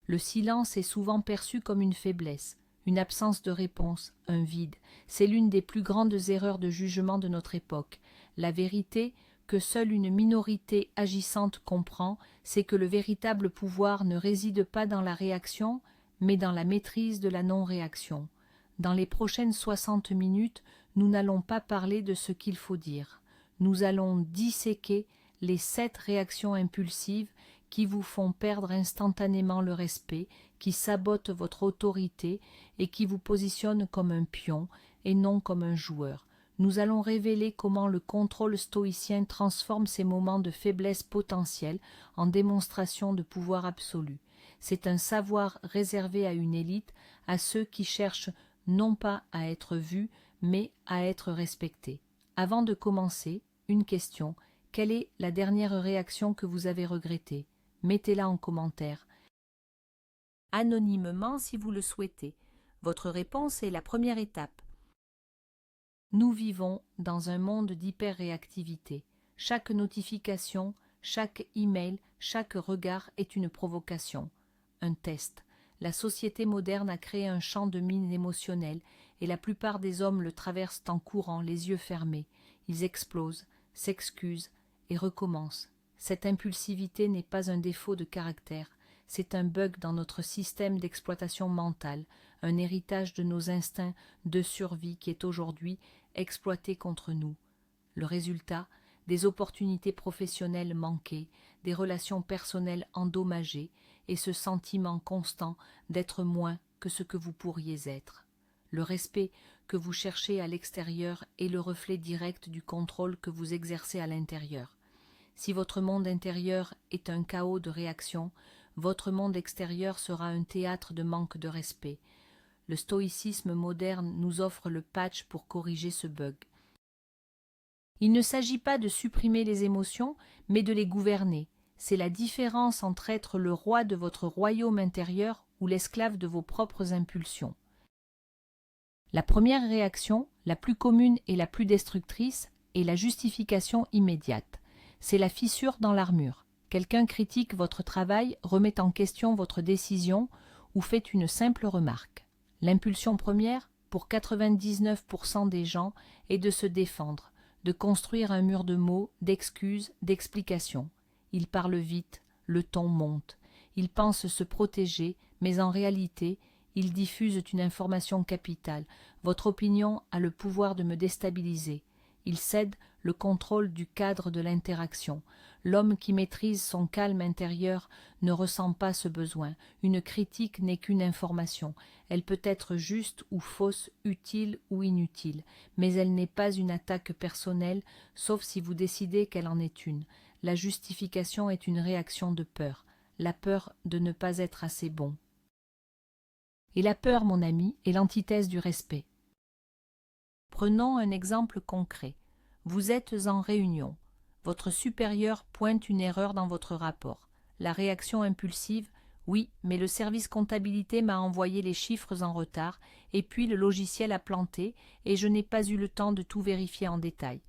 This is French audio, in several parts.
Le silence est souvent perçu comme une faiblesse, une absence de réponse, un vide. C'est l'une des plus grandes erreurs de jugement de notre époque. La vérité, que seule une minorité agissante comprend, c'est que le véritable pouvoir ne réside pas dans la réaction, mais dans la maîtrise de la non-réaction. Dans les prochaines 60 minutes, nous n'allons pas parler de ce qu'il faut dire. Nous allons disséquer les 7 réactions impulsives qui vous font perdre instantanément le respect, qui sabotent votre autorité et qui vous positionnent comme un pion et non comme un joueur. Nous allons révéler comment le contrôle stoïcien transforme ces moments de faiblesse potentielle en démonstration de pouvoir absolu. C'est un savoir réservé à une élite, à ceux qui cherchent non pas à être vus, mais à être respectés. Avant de commencer, une question. Quelle est la dernière réaction que vous avez regrettée? Mettez-la en commentaire. Anonymement si vous le souhaitez. Votre réponse est la première étape. Nous vivons dans un monde d'hyper-réactivité. Chaque notification, chaque email, chaque regard est une provocation, un test. La société moderne a créé un champ de mines émotionnelles et la plupart des hommes le traversent en courant, les yeux fermés. Ils explosent, s'excusent et recommencent. Cette impulsivité n'est pas un défaut de caractère, c'est un bug dans notre système d'exploitation mentale, un héritage de nos instincts de survie qui est aujourd'hui exploité contre nous. Le résultat, des opportunités professionnelles manquées, des relations personnelles endommagées et ce sentiment constant d'être moins que ce que vous pourriez être. Le respect que vous cherchez à l'extérieur est le reflet direct du contrôle que vous exercez à l'intérieur. Si votre monde intérieur est un chaos de réactions, votre monde extérieur sera un théâtre de manque de respect. Le stoïcisme moderne nous offre le patch pour corriger ce bug. Il ne s'agit pas de supprimer les émotions, mais de les gouverner. C'est la différence entre être le roi de votre royaume intérieur ou l'esclave de vos propres impulsions. La première réaction, la plus commune et la plus destructrice, est la justification immédiate. C'est la fissure dans l'armure. Quelqu'un critique votre travail, remet en question votre décision ou fait une simple remarque. L'impulsion première, pour 99% des gens, est de se défendre, de construire un mur de mots, d'excuses, d'explications. Ils parlent vite, le ton monte. Ils pensent se protéger, mais en réalité, ils diffusent une information capitale. Votre opinion a le pouvoir de me déstabiliser. Ils cèdent le contrôle du cadre de l'interaction. L'homme qui maîtrise son calme intérieur ne ressent pas ce besoin. Une critique n'est qu'une information. Elle peut être juste ou fausse, utile ou inutile, mais elle n'est pas une attaque personnelle, sauf si vous décidez qu'elle en est une. La justification est une réaction de peur, la peur de ne pas être assez bon. Et la peur, mon ami, est l'antithèse du respect. Prenons un exemple concret. Vous êtes en réunion. Votre supérieur pointe une erreur dans votre rapport. La réaction impulsive, oui, mais le service comptabilité m'a envoyé les chiffres en retard, et puis le logiciel a planté, et je n'ai pas eu le temps de tout vérifier en détail.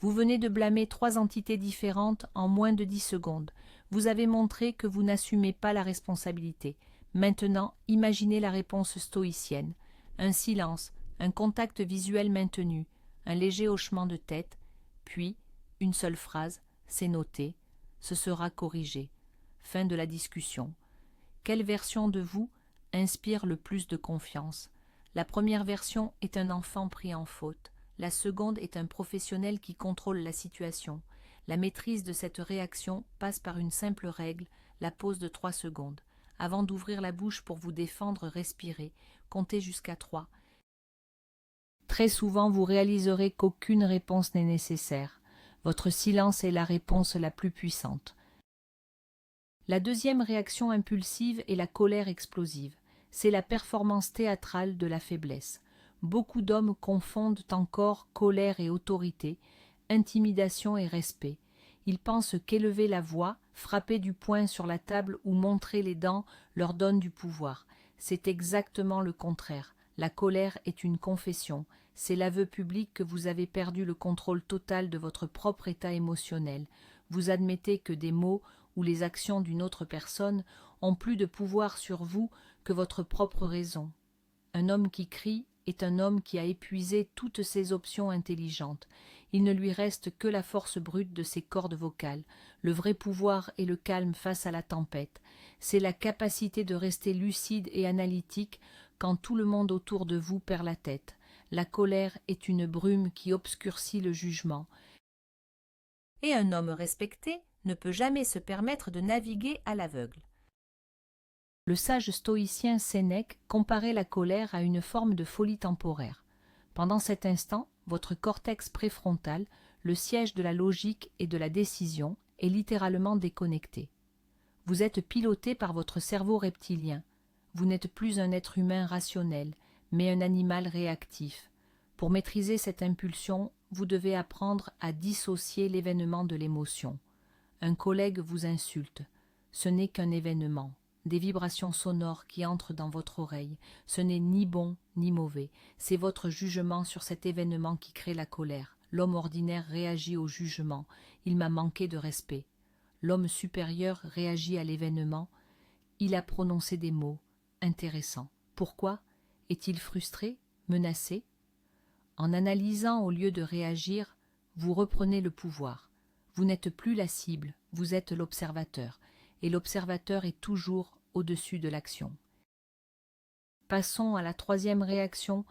Vous venez de blâmer 3 entités différentes en moins de 10 secondes. Vous avez montré que vous n'assumez pas la responsabilité. Maintenant, imaginez la réponse stoïcienne. Un silence, un contact visuel maintenu, un léger hochement de tête, puis une seule phrase, c'est noté, ce sera corrigé. Fin de la discussion. Quelle version de vous inspire le plus de confiance? La première version est un enfant pris en faute. La seconde est un professionnel qui contrôle la situation. La maîtrise de cette réaction passe par une simple règle, la pause de 3 secondes. Avant d'ouvrir la bouche pour vous défendre, respirez, comptez jusqu'à 3. Très souvent, vous réaliserez qu'aucune réponse n'est nécessaire. Votre silence est la réponse la plus puissante. La deuxième réaction impulsive est la colère explosive. C'est la performance théâtrale de la faiblesse. Beaucoup d'hommes confondent encore colère et autorité, intimidation et respect. Ils pensent qu'élever la voix, frapper du poing sur la table ou montrer les dents leur donne du pouvoir. C'est exactement le contraire. La colère est une confession. C'est l'aveu public que vous avez perdu le contrôle total de votre propre état émotionnel. Vous admettez que des mots ou les actions d'une autre personne ont plus de pouvoir sur vous que votre propre raison. Un homme qui crie est un homme qui a épuisé toutes ses options intelligentes. Il ne lui reste que la force brute de ses cordes vocales. Le vrai pouvoir est le calme face à la tempête. C'est la capacité de rester lucide et analytique quand tout le monde autour de vous perd la tête. La colère est une brume qui obscurcit le jugement. Et un homme respecté ne peut jamais se permettre de naviguer à l'aveugle. Le sage stoïcien Sénèque comparait la colère à une forme de folie temporaire. Pendant cet instant, votre cortex préfrontal, le siège de la logique et de la décision, est littéralement déconnecté. Vous êtes piloté par votre cerveau reptilien. Vous n'êtes plus un être humain rationnel, mais un animal réactif. Pour maîtriser cette impulsion, vous devez apprendre à dissocier l'événement de l'émotion. Un collègue vous insulte. Ce n'est qu'un événement. Des vibrations sonores qui entrent dans votre oreille. Ce n'est ni bon ni mauvais. C'est votre jugement sur cet événement qui crée la colère. L'homme ordinaire réagit au jugement. Il m'a manqué de respect. L'homme supérieur réagit à l'événement. Il a prononcé des mots intéressants. Pourquoi? Est-il frustré? Menacé? En analysant au lieu de réagir, vous reprenez le pouvoir. Vous n'êtes plus la cible, vous êtes l'observateur. Et l'observateur est toujours au-dessus de l'action. Passons à la troisième réaction,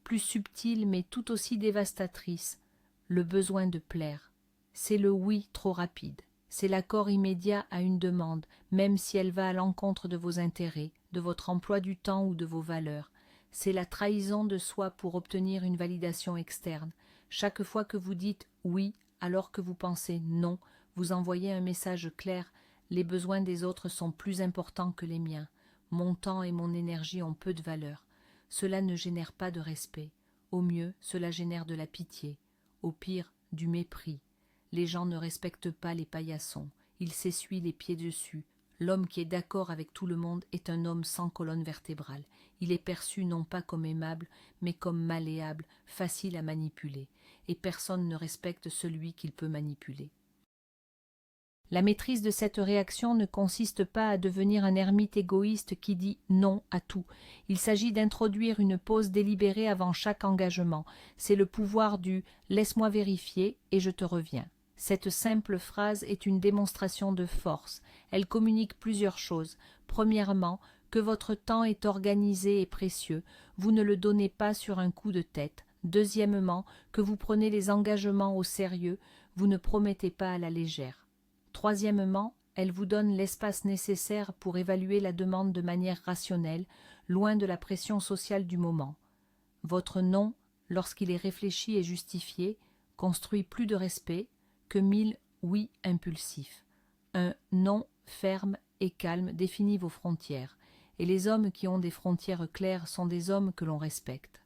plus subtile mais tout aussi dévastatrice, le besoin de plaire. C'est le oui trop rapide, c'est l'accord immédiat à une demande, même si elle va à l'encontre de vos intérêts, de votre emploi du temps ou de vos valeurs. C'est la trahison de soi pour obtenir une validation externe. Chaque fois que vous dites oui alors que vous pensez non, vous envoyez un message clair. Les besoins des autres sont plus importants que les miens. Mon temps et mon énergie ont peu de valeur. Cela ne génère pas de respect. Au mieux, cela génère de la pitié. Au pire, du mépris. Les gens ne respectent pas les paillassons. Ils s'essuient les pieds dessus. L'homme qui est d'accord avec tout le monde est un homme sans colonne vertébrale. Il est perçu non pas comme aimable, mais comme malléable, facile à manipuler. Et personne ne respecte celui qu'il peut manipuler. La maîtrise de cette réaction ne consiste pas à devenir un ermite égoïste qui dit non à tout. Il s'agit d'introduire une pause délibérée avant chaque engagement. C'est le pouvoir du « laisse-moi vérifier et je te reviens ». Cette simple phrase est une démonstration de force. Elle communique plusieurs choses. Premièrement, que votre temps est organisé et précieux. Vous ne le donnez pas sur un coup de tête. Deuxièmement, que vous prenez les engagements au sérieux. Vous ne promettez pas à la légère. Troisièmement, elle vous donne l'espace nécessaire pour évaluer la demande de manière rationnelle, loin de la pression sociale du moment. Votre non, lorsqu'il est réfléchi et justifié, construit plus de respect que 1000 oui impulsifs. Un non ferme et calme définit vos frontières, et les hommes qui ont des frontières claires sont des hommes que l'on respecte.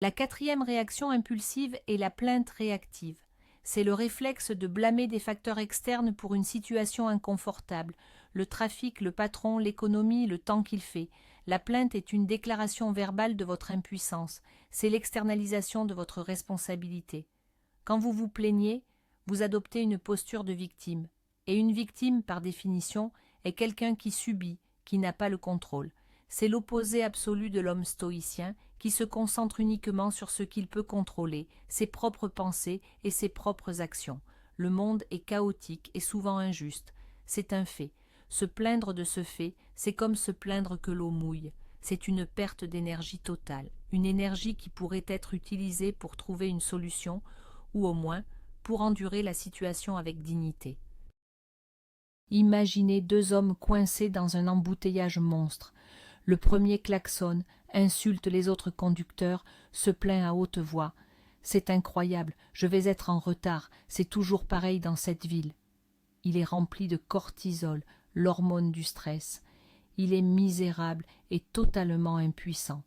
La quatrième réaction impulsive est la plainte réactive. C'est le réflexe de blâmer des facteurs externes pour une situation inconfortable, le trafic, le patron, l'économie, le temps qu'il fait. La plainte est une déclaration verbale de votre impuissance, c'est l'externalisation de votre responsabilité. Quand vous vous plaignez, vous adoptez une posture de victime. Et une victime, par définition, est quelqu'un qui subit, qui n'a pas le contrôle. C'est l'opposé absolu de l'homme stoïcien qui se concentre uniquement sur ce qu'il peut contrôler, ses propres pensées et ses propres actions. Le monde est chaotique et souvent injuste. C'est un fait. Se plaindre de ce fait, c'est comme se plaindre que l'eau mouille. C'est une perte d'énergie totale, une énergie qui pourrait être utilisée pour trouver une solution, ou au moins pour endurer la situation avec dignité. Imaginez deux hommes coincés dans un embouteillage monstre. Le premier klaxonne, insulte les autres conducteurs, se plaint à haute voix. « C'est incroyable, je vais être en retard, c'est toujours pareil dans cette ville. » Il est rempli de cortisol, l'hormone du stress. Il est misérable et totalement impuissant.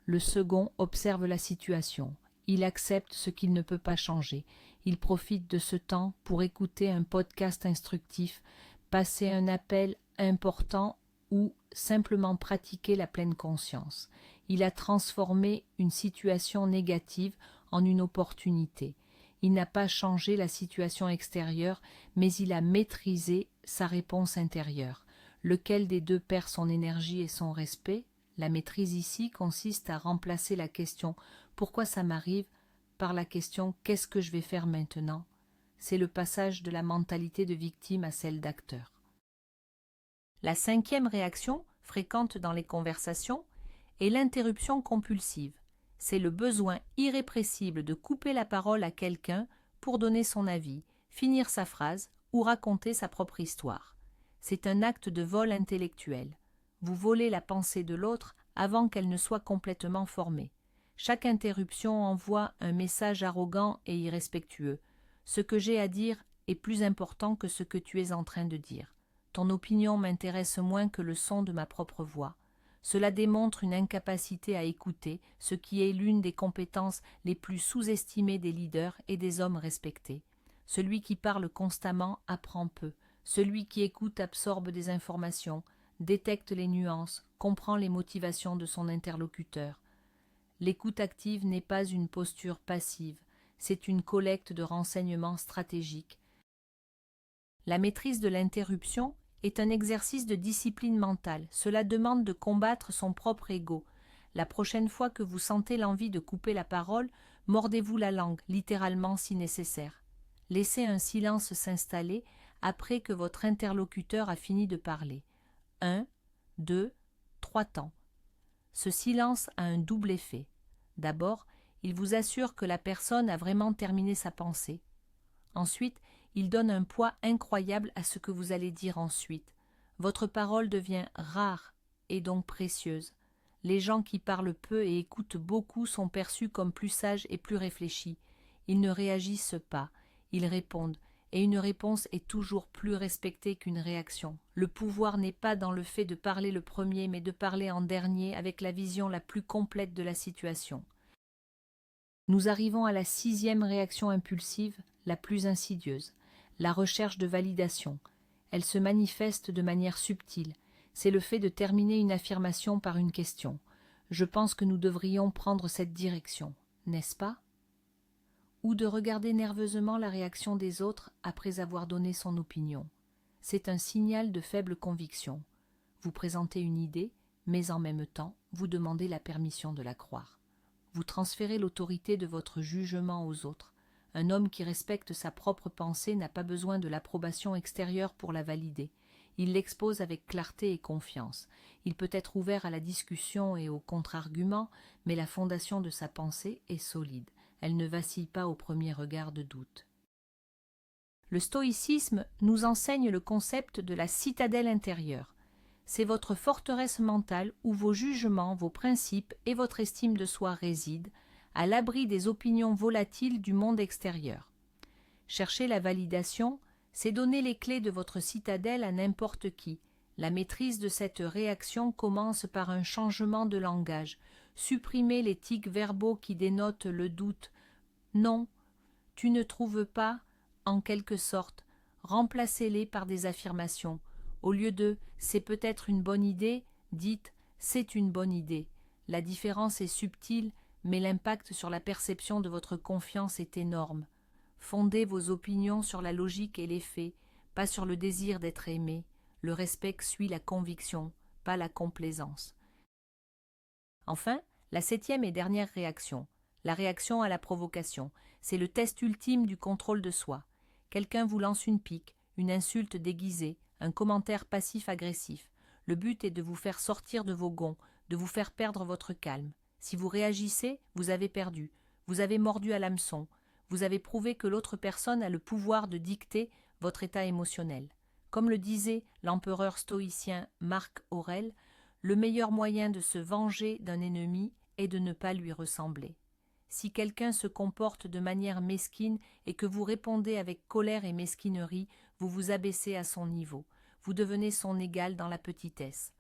Le second observe la situation. Il accepte ce qu'il ne peut pas changer. Il profite de ce temps pour écouter un podcast instructif, passer un appel important ou simplement pratiquer la pleine conscience. Il a transformé une situation négative en une opportunité. Il n'a pas changé la situation extérieure, mais il a maîtrisé sa réponse intérieure. Lequel des deux perd son énergie et son respect? La maîtrise ici consiste à remplacer la question « Pourquoi ça m'arrive ?» par la question « Qu'est-ce que je vais faire maintenant ?» C'est le passage de la mentalité de victime à celle d'acteur. La 5e réaction, fréquente dans les conversations, est l'interruption compulsive. C'est le besoin irrépressible de couper la parole à quelqu'un pour donner son avis, finir sa phrase ou raconter sa propre histoire. C'est un acte de vol intellectuel. Vous volez la pensée de l'autre avant qu'elle ne soit complètement formée. Chaque interruption envoie un message arrogant et irrespectueux. Ce que j'ai à dire est plus important que ce que tu es en train de dire. Ton opinion m'intéresse moins que le son de ma propre voix. Cela démontre une incapacité à écouter, ce qui est l'une des compétences les plus sous-estimées des leaders et des hommes respectés. Celui qui parle constamment apprend peu. Celui qui écoute absorbe des informations, détecte les nuances, comprend les motivations de son interlocuteur. L'écoute active n'est pas une posture passive, c'est une collecte de renseignements stratégiques. La maîtrise de l'interruption est un exercice de discipline mentale. Cela demande de combattre son propre ego. La prochaine fois que vous sentez l'envie de couper la parole, mordez-vous la langue, littéralement si nécessaire. Laissez un silence s'installer après que votre interlocuteur a fini de parler. 1, 2, 3 temps. Ce silence a un double effet. D'abord, il vous assure que la personne a vraiment terminé sa pensée. Ensuite, il donne un poids incroyable à ce que vous allez dire ensuite. Votre parole devient rare et donc précieuse. Les gens qui parlent peu et écoutent beaucoup sont perçus comme plus sages et plus réfléchis. Ils ne réagissent pas, ils répondent, et une réponse est toujours plus respectée qu'une réaction. Le pouvoir n'est pas dans le fait de parler le premier, mais de parler en dernier avec la vision la plus complète de la situation. Nous arrivons à la 6e réaction impulsive, la plus insidieuse, la recherche de validation. Elle se manifeste de manière subtile. C'est le fait de terminer une affirmation par une question. Je pense que nous devrions prendre cette direction, n'est-ce pas? Ou de regarder nerveusement la réaction des autres après avoir donné son opinion. C'est un signal de faible conviction. Vous présentez une idée, mais en même temps, vous demandez la permission de la croire. Vous transférez l'autorité de votre jugement aux autres. Un homme qui respecte sa propre pensée n'a pas besoin de l'approbation extérieure pour la valider. Il l'expose avec clarté et confiance. Il peut être ouvert à la discussion et aux contre-arguments, mais la fondation de sa pensée est solide. Elle ne vacille pas au premier regard de doute. Le stoïcisme nous enseigne le concept de la citadelle intérieure. C'est votre forteresse mentale où vos jugements, vos principes et votre estime de soi résident, à l'abri des opinions volatiles du monde extérieur. Chercher la validation, c'est donner les clés de votre citadelle à n'importe qui. La maîtrise de cette réaction commence par un changement de langage. Supprimez les tics verbaux qui dénotent le doute. Non, tu ne trouves pas, en quelque sorte. Remplacez-les par des affirmations. Au lieu de « c'est peut-être une bonne idée », dites « c'est une bonne idée ». La différence est subtile, mais l'impact sur la perception de votre confiance est énorme. Fondez vos opinions sur la logique et les faits, pas sur le désir d'être aimé. Le respect suit la conviction, pas la complaisance. Enfin, la 7e et dernière réaction, la réaction à la provocation, c'est le test ultime du contrôle de soi. Quelqu'un vous lance une pique, une insulte déguisée, un commentaire passif-agressif. Le but est de vous faire sortir de vos gonds, de vous faire perdre votre calme. Si vous réagissez, vous avez perdu, vous avez mordu à l'hameçon, vous avez prouvé que l'autre personne a le pouvoir de dicter votre état émotionnel. Comme le disait l'empereur stoïcien Marc Aurèle, le meilleur moyen de se venger d'un ennemi est de ne pas lui ressembler. Si quelqu'un se comporte de manière mesquine et que vous répondez avec colère et mesquinerie, vous vous abaissez à son niveau. Vous devenez son égal dans la petitesse.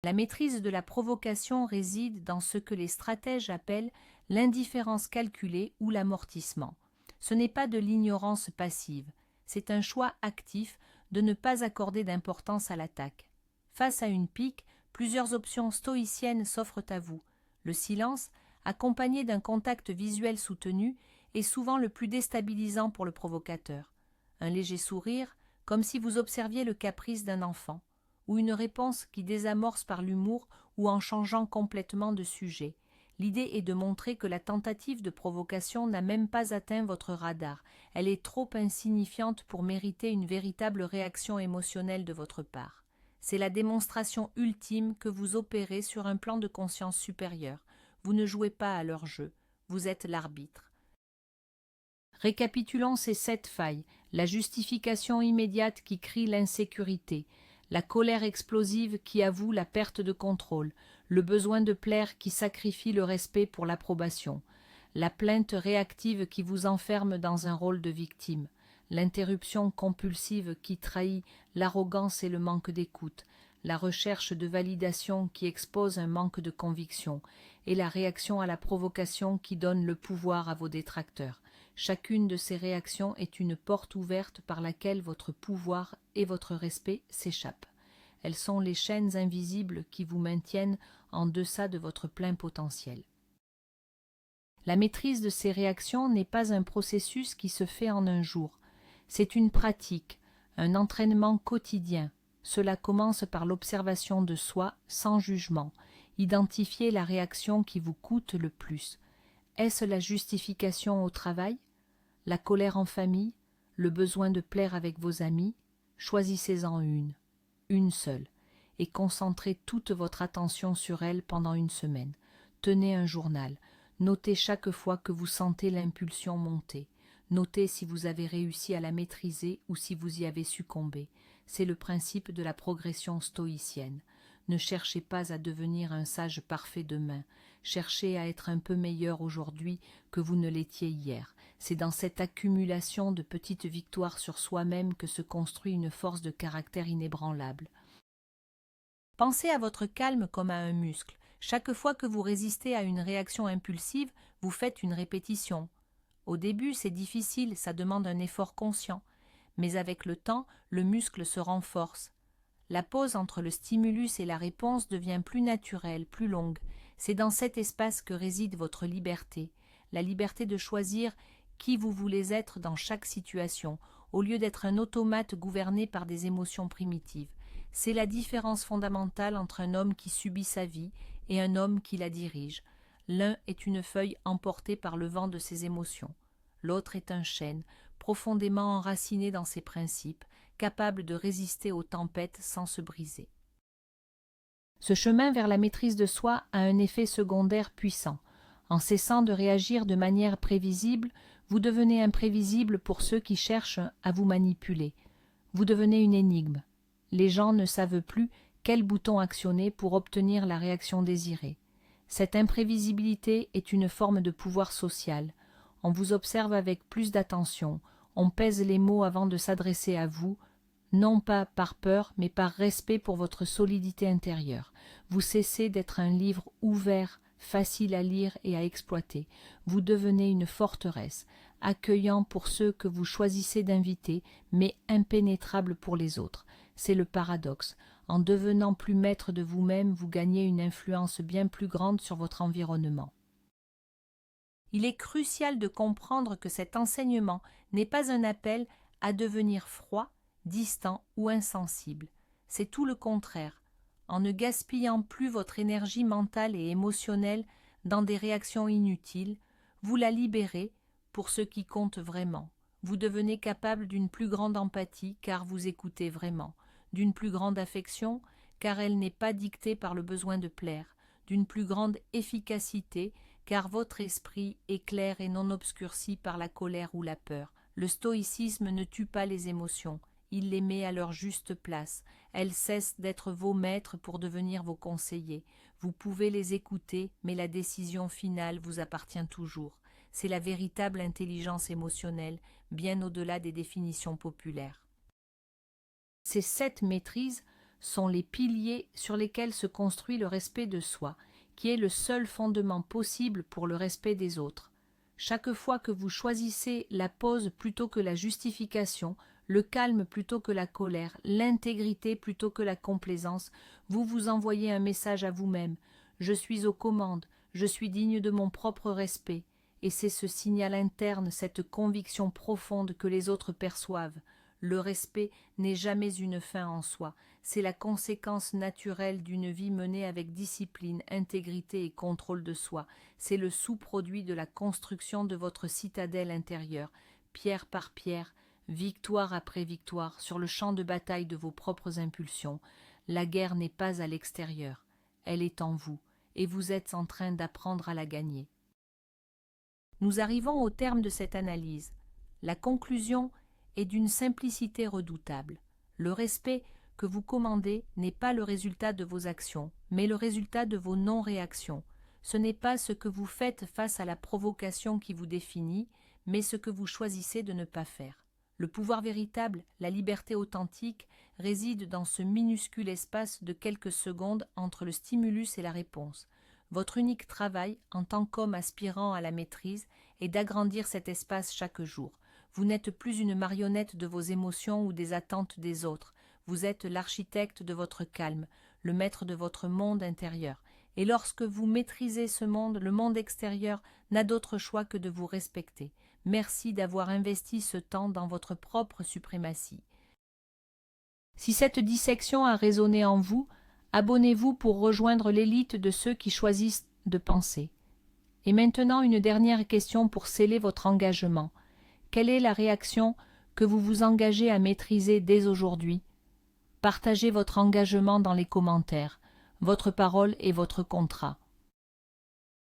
La maîtrise de la provocation réside dans ce que les stratèges appellent l'indifférence calculée ou l'amortissement. Ce n'est pas de l'ignorance passive, c'est un choix actif de ne pas accorder d'importance à l'attaque. Face à une pique, plusieurs options stoïciennes s'offrent à vous. Le silence, accompagné d'un contact visuel soutenu, est souvent le plus déstabilisant pour le provocateur. Un léger sourire, comme si vous observiez le caprice d'un enfant, ou une réponse qui désamorce par l'humour ou en changeant complètement de sujet. L'idée est de montrer que la tentative de provocation n'a même pas atteint votre radar, elle est trop insignifiante pour mériter une véritable réaction émotionnelle de votre part. C'est la démonstration ultime que vous opérez sur un plan de conscience supérieur. Vous ne jouez pas à leur jeu, vous êtes l'arbitre. Récapitulons ces 7 failles: la justification immédiate qui crie l'insécurité, la colère explosive qui avoue la perte de contrôle, le besoin de plaire qui sacrifie le respect pour l'approbation, la plainte réactive qui vous enferme dans un rôle de victime, l'interruption compulsive qui trahit l'arrogance et le manque d'écoute, la recherche de validation qui expose un manque de conviction, et la réaction à la provocation qui donne le pouvoir à vos détracteurs. Chacune de ces réactions est une porte ouverte par laquelle votre pouvoir et votre respect s'échappent. Elles sont les chaînes invisibles qui vous maintiennent en deçà de votre plein potentiel. La maîtrise de ces réactions n'est pas un processus qui se fait en un jour. C'est une pratique, un entraînement quotidien. Cela commence par l'observation de soi sans jugement. Identifiez la réaction qui vous coûte le plus. Est-ce la justification au travail, la colère en famille, le besoin de plaire avec vos amis? Choisissez-en une seule, et concentrez toute votre attention sur elle pendant une semaine. Tenez un journal, notez chaque fois que vous sentez l'impulsion monter. Notez si vous avez réussi à la maîtriser ou si vous y avez succombé. C'est le principe de la progression stoïcienne. Ne cherchez pas à devenir un sage parfait demain. Cherchez à être un peu meilleur aujourd'hui que vous ne l'étiez hier. C'est dans cette accumulation de petites victoires sur soi-même que se construit une force de caractère inébranlable. Pensez à votre calme comme à un muscle. Chaque fois que vous résistez à une réaction impulsive, vous faites une répétition. Au début, c'est difficile, ça demande un effort conscient. Mais avec le temps, le muscle se renforce. La pause entre le stimulus et la réponse devient plus naturelle, plus longue. C'est dans cet espace que réside votre liberté, la liberté de choisir qui vous voulez être dans chaque situation, au lieu d'être un automate gouverné par des émotions primitives. C'est la différence fondamentale entre un homme qui subit sa vie et un homme qui la dirige. L'un est une feuille emportée par le vent de ses émotions. L'autre est un chêne, profondément enraciné dans ses principes, capable de résister aux tempêtes sans se briser. Ce chemin vers la maîtrise de soi a un effet secondaire puissant. En cessant de réagir de manière prévisible, vous devenez imprévisible pour ceux qui cherchent à vous manipuler. Vous devenez une énigme. Les gens ne savent plus quel bouton actionner pour obtenir la réaction désirée. Cette imprévisibilité est une forme de pouvoir social. On vous observe avec plus d'attention, on pèse les mots avant de s'adresser à vous, non pas par peur, mais par respect pour votre solidité intérieure. Vous cessez d'être un livre ouvert, facile à lire et à exploiter. Vous devenez une forteresse, accueillant pour ceux que vous choisissez d'inviter, mais impénétrable pour les autres. C'est le paradoxe. En devenant plus maître de vous-même, vous gagnez une influence bien plus grande sur votre environnement. Il est crucial de comprendre que cet enseignement n'est pas un appel à devenir froid, distant ou insensible. C'est tout le contraire. En ne gaspillant plus votre énergie mentale et émotionnelle dans des réactions inutiles, vous la libérez pour ce qui compte vraiment. Vous devenez capable d'une plus grande empathie car vous écoutez vraiment, d'une plus grande affection car elle n'est pas dictée par le besoin de plaire, d'une plus grande efficacité car votre esprit est clair et non obscurci par la colère ou la peur. Le stoïcisme ne tue pas les émotions, il les met à leur juste place. Elles cessent d'être vos maîtres pour devenir vos conseillers. Vous pouvez les écouter, mais la décision finale vous appartient toujours. C'est la véritable intelligence émotionnelle, bien au-delà des définitions populaires. Ces 7 maîtrises sont les piliers sur lesquels se construit le respect de soi, qui est le seul fondement possible pour le respect des autres. Chaque fois que vous choisissez la pause plutôt que la justification, le calme plutôt que la colère, l'intégrité plutôt que la complaisance, vous vous envoyez un message à vous-même. Je suis aux commandes, je suis digne de mon propre respect. Et c'est ce signal interne, cette conviction profonde que les autres perçoivent. Le respect n'est jamais une fin en soi, c'est la conséquence naturelle d'une vie menée avec discipline, intégrité et contrôle de soi. C'est le sous-produit de la construction de votre citadelle intérieure, pierre par pierre, victoire après victoire, sur le champ de bataille de vos propres impulsions. La guerre n'est pas à l'extérieur, elle est en vous, et vous êtes en train d'apprendre à la gagner. Nous arrivons au terme de cette analyse. La conclusion est d'une simplicité redoutable. Le respect que vous commandez n'est pas le résultat de vos actions, mais le résultat de vos non-réactions. Ce n'est pas ce que vous faites face à la provocation qui vous définit, mais ce que vous choisissez de ne pas faire. Le pouvoir véritable, la liberté authentique, réside dans ce minuscule espace de quelques secondes entre le stimulus et la réponse. Votre unique travail, en tant qu'homme aspirant à la maîtrise, est d'agrandir cet espace chaque jour. Vous n'êtes plus une marionnette de vos émotions ou des attentes des autres. Vous êtes l'architecte de votre calme, le maître de votre monde intérieur. Et lorsque vous maîtrisez ce monde, le monde extérieur n'a d'autre choix que de vous respecter. Merci d'avoir investi ce temps dans votre propre suprématie. Si cette dissection a résonné en vous, abonnez-vous pour rejoindre l'élite de ceux qui choisissent de penser. Et maintenant, une dernière question pour sceller votre engagement. Quelle est la réaction que vous vous engagez à maîtriser dès aujourd'hui? Partagez votre engagement dans les commentaires. Votre parole est votre contrat.